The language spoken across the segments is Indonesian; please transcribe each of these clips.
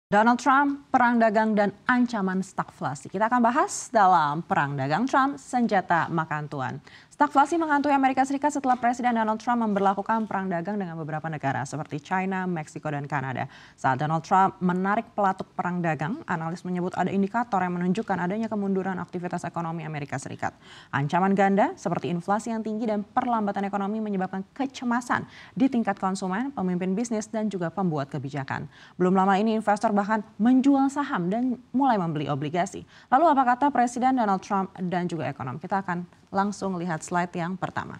Donald Trump, perang dagang dan ancaman stagflasi. Kita akan bahas dalam perang dagang Trump, senjata makan tuan. Stagflasi menghantui Amerika Serikat setelah Presiden Donald Trump memberlakukan perang dagang dengan beberapa negara seperti China, Meksiko, dan Kanada. Saat Donald Trump menarik pelatuk perang dagang, analis menyebut ada indikator yang menunjukkan adanya kemunduran aktivitas ekonomi Amerika Serikat. Ancaman ganda seperti inflasi yang tinggi dan perlambatan ekonomi menyebabkan kecemasan di tingkat konsumen, pemimpin bisnis, dan juga pembuat kebijakan. Belum lama ini investor bahkan menjual saham dan mulai membeli obligasi. Lalu apa kata Presiden Donald Trump dan juga ekonom? Kita akan langsung lihat slide yang pertama.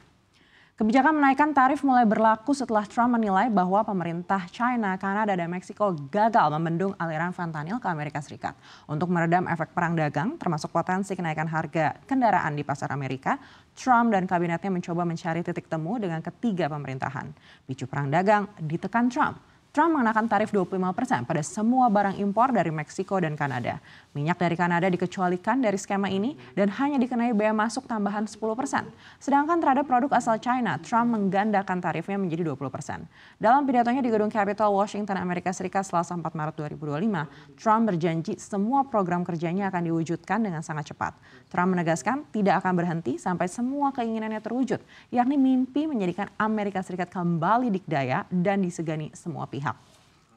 Kebijakan menaikkan tarif mulai berlaku setelah Trump menilai bahwa pemerintah China, Kanada, dan Meksiko gagal membendung aliran fentanyl ke Amerika Serikat. Untuk meredam efek perang dagang, termasuk potensi kenaikan harga kendaraan di pasar Amerika, Trump dan kabinetnya mencoba mencari titik temu dengan ketiga pemerintahan. Picu perang dagang ditekan Trump. Trump mengenakan tarif 25% pada semua barang impor dari Meksiko dan Kanada. Minyak dari Kanada dikecualikan dari skema ini dan hanya dikenai bea masuk tambahan 10%. Sedangkan terhadap produk asal China, Trump menggandakan tarifnya menjadi 20%. Dalam pidatonya di Gedung Capitol, Washington, Amerika Serikat Selasa 4 Maret 2025, Trump berjanji semua program kerjanya akan diwujudkan dengan sangat cepat. Trump menegaskan tidak akan berhenti sampai semua keinginannya terwujud, yakni mimpi menjadikan Amerika Serikat kembali dikdaya dan disegani semua pihak.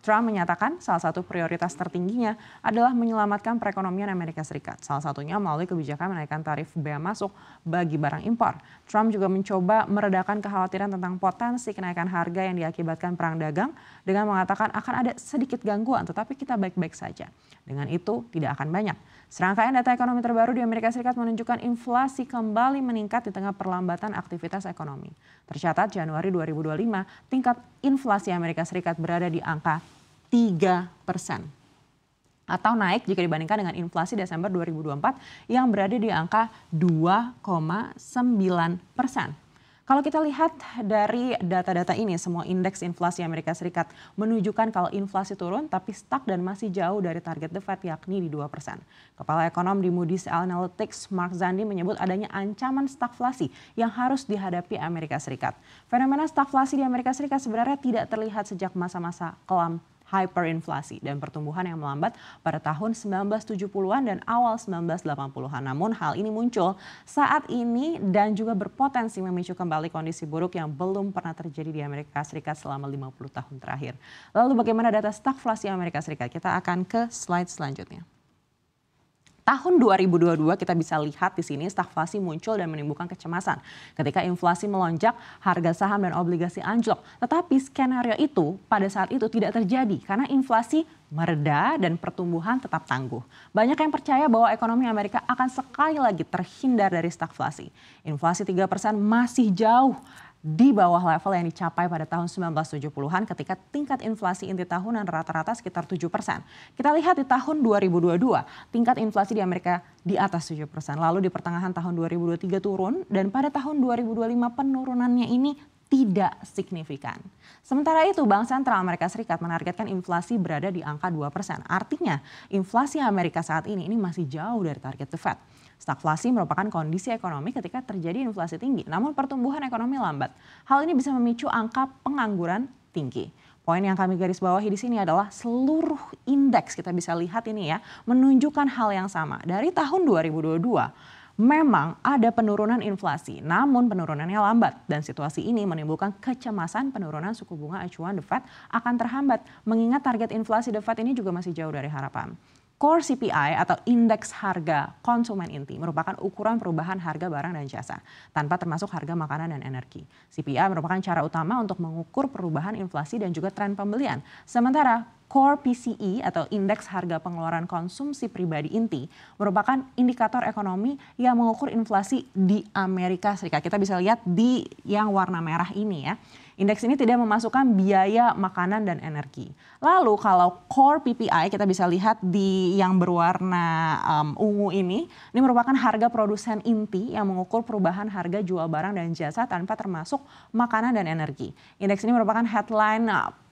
Trump menyatakan salah satu prioritas tertingginya adalah menyelamatkan perekonomian Amerika Serikat. Salah satunya melalui kebijakan menaikkan tarif bea masuk bagi barang impor. Trump juga mencoba meredakan kekhawatiran tentang potensi kenaikan harga yang diakibatkan perang dagang dengan mengatakan akan ada sedikit gangguan tetapi kita baik-baik saja. Dengan itu tidak akan banyak. Serangkaian data ekonomi terbaru di Amerika Serikat menunjukkan inflasi kembali meningkat di tengah perlambatan aktivitas ekonomi. Tercatat Januari 2025, tingkat inflasi Amerika Serikat berada di angka 3%. Atau naik jika dibandingkan dengan inflasi Desember 2024 yang berada di angka 2,9%. Kalau kita lihat dari data-data ini, semua indeks inflasi Amerika Serikat menunjukkan kalau inflasi turun tapi stuck dan masih jauh dari target The Fed yakni di 2%. Kepala ekonom di Moody's Analytics, Mark Zandi menyebut adanya ancaman stagflasi yang harus dihadapi Amerika Serikat. Fenomena stagflasi di Amerika Serikat sebenarnya tidak terlihat sejak masa-masa kelam hyperinflasi dan pertumbuhan yang melambat pada tahun 1970-an dan awal 1980-an. Namun hal ini muncul saat ini dan juga berpotensi memicu kembali kondisi buruk yang belum pernah terjadi di Amerika Serikat selama 50 tahun terakhir. Lalu bagaimana data stagflasi Amerika Serikat? Kita akan ke slide selanjutnya. Tahun 2022 kita bisa lihat di sini stagflasi muncul dan menimbulkan kecemasan. Ketika inflasi melonjak, harga saham dan obligasi anjlok. Tetapi skenario itu pada saat itu tidak terjadi karena inflasi mereda dan pertumbuhan tetap tangguh. Banyak yang percaya bahwa ekonomi Amerika akan sekali lagi terhindar dari stagflasi. Inflasi 3% masih jauh di bawah level yang dicapai pada tahun 1970-an ketika tingkat inflasi inti tahunan rata-rata sekitar 7%. Kita lihat di tahun 2022, tingkat inflasi di Amerika di atas 7%. Lalu di pertengahan tahun 2023 turun dan pada tahun 2025 penurunannya ini tidak signifikan. Sementara itu, Bank Sentral Amerika Serikat menargetkan inflasi berada di angka 2%. Artinya, inflasi Amerika saat ini masih jauh dari target The Fed. Stagflasi merupakan kondisi ekonomi ketika terjadi inflasi tinggi, namun pertumbuhan ekonomi lambat. Hal ini bisa memicu angka pengangguran tinggi. Poin yang kami garis bawahi di sini adalah seluruh indeks kita bisa lihat ini ya, menunjukkan hal yang sama. Dari tahun 2022, memang ada penurunan inflasi, namun penurunannya lambat dan situasi ini menimbulkan kecemasan penurunan suku bunga acuan The Fed akan terhambat mengingat target inflasi The Fed ini juga masih jauh dari harapan. Core CPI atau indeks harga konsumen inti merupakan ukuran perubahan harga barang dan jasa tanpa termasuk harga makanan dan energi. CPI merupakan cara utama untuk mengukur perubahan inflasi dan juga tren pembelian. Sementara Core PCE atau indeks harga pengeluaran konsumsi pribadi inti merupakan indikator ekonomi yang mengukur inflasi di Amerika Serikat. Kita bisa lihat di yang warna merah ini ya. Indeks ini tidak memasukkan biaya makanan dan energi. Lalu kalau core PPI kita bisa lihat di yang berwarna ungu ini merupakan harga produsen inti yang mengukur perubahan harga jual barang dan jasa tanpa termasuk makanan dan energi. Indeks ini merupakan headline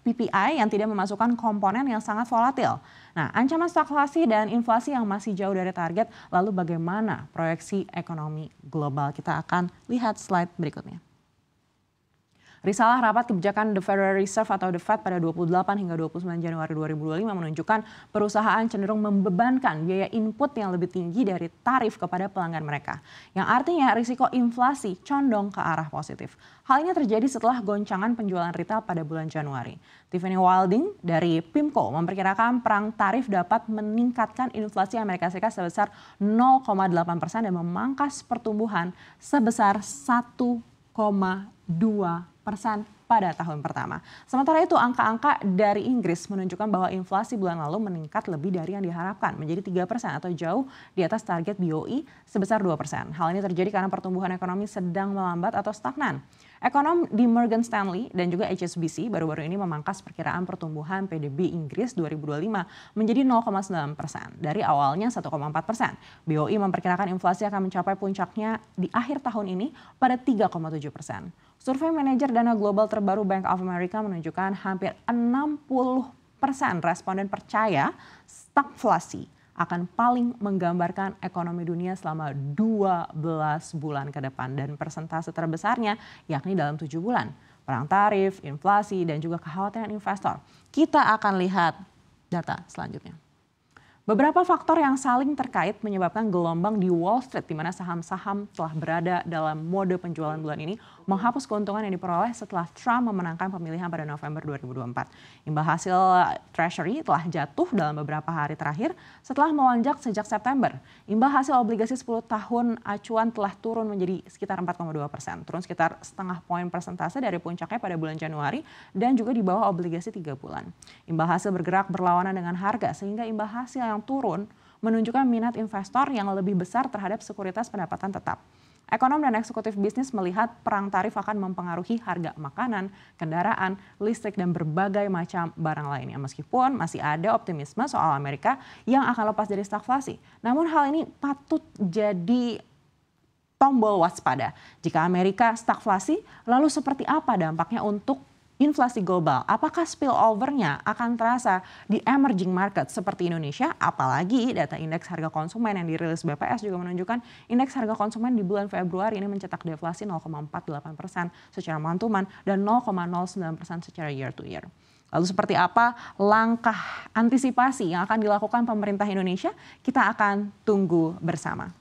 PPI yang tidak memasukkan komponen yang sangat volatil. Nah, ancaman stagflasi dan inflasi yang masih jauh dari target, lalu bagaimana proyeksi ekonomi global? Kita akan lihat slide berikutnya. Risalah rapat kebijakan The Federal Reserve atau The Fed pada 28 hingga 29 Januari 2025 menunjukkan perusahaan cenderung membebankan biaya input yang lebih tinggi dari tarif kepada pelanggan mereka. Yang artinya risiko inflasi condong ke arah positif. Hal ini terjadi setelah goncangan penjualan retail pada bulan Januari. Tiffany Wilding dari PIMCO memperkirakan perang tarif dapat meningkatkan inflasi Amerika Serikat sebesar 0,8% dan memangkas pertumbuhan sebesar 1,2% pada tahun pertama. Sementara itu angka-angka dari Inggris menunjukkan bahwa inflasi bulan lalu meningkat lebih dari yang diharapkan menjadi 3% atau jauh di atas target BOE sebesar 2%. Hal ini terjadi karena pertumbuhan ekonomi sedang melambat atau stagnan. Ekonom di Morgan Stanley dan juga HSBC baru-baru ini memangkas perkiraan pertumbuhan PDB Inggris 2025 menjadi 0,9% dari awalnya 1,4%. BOE memperkirakan inflasi akan mencapai puncaknya di akhir tahun ini pada 3,7%. Survei manajer dana global terbaru Bank of America menunjukkan hampir 60% responden percaya stagflasi akan paling menggambarkan ekonomi dunia selama 12 bulan ke depan dan persentase terbesarnya yakni dalam 7 bulan. Perang tarif, inflasi, dan juga kekhawatiran investor. Kita akan lihat data selanjutnya. Beberapa faktor yang saling terkait menyebabkan gelombang di Wall Street di mana saham-saham telah berada dalam mode penjualan bulan ini menghapus keuntungan yang diperoleh setelah Trump memenangkan pemilihan pada November 2024. Imbal hasil Treasury telah jatuh dalam beberapa hari terakhir setelah melonjak sejak September. Imbal hasil obligasi 10 tahun acuan telah turun menjadi sekitar 4,2%, turun sekitar setengah poin persentase dari puncaknya pada bulan Januari dan juga di bawah obligasi 3 bulan. Imbal hasil bergerak berlawanan dengan harga sehingga imbal hasil yang turun menunjukkan minat investor yang lebih besar terhadap sekuritas pendapatan tetap. Ekonom dan eksekutif bisnis melihat perang tarif akan mempengaruhi harga makanan, kendaraan, listrik, dan berbagai macam barang lainnya. Meskipun masih ada optimisme soal Amerika yang akan lepas dari stagflasi. Namun hal ini patut jadi tombol waspada. Jika Amerika stagflasi, lalu seperti apa dampaknya untuk inflasi global? Apakah spillover-nya akan terasa di emerging market seperti Indonesia? Apalagi data indeks harga konsumen yang dirilis BPS juga menunjukkan indeks harga konsumen di bulan Februari ini mencetak deflasi 0,48% secara month-to-month dan 0,09% secara year to year. Lalu seperti apa langkah antisipasi yang akan dilakukan pemerintah Indonesia? Kita akan tunggu bersama.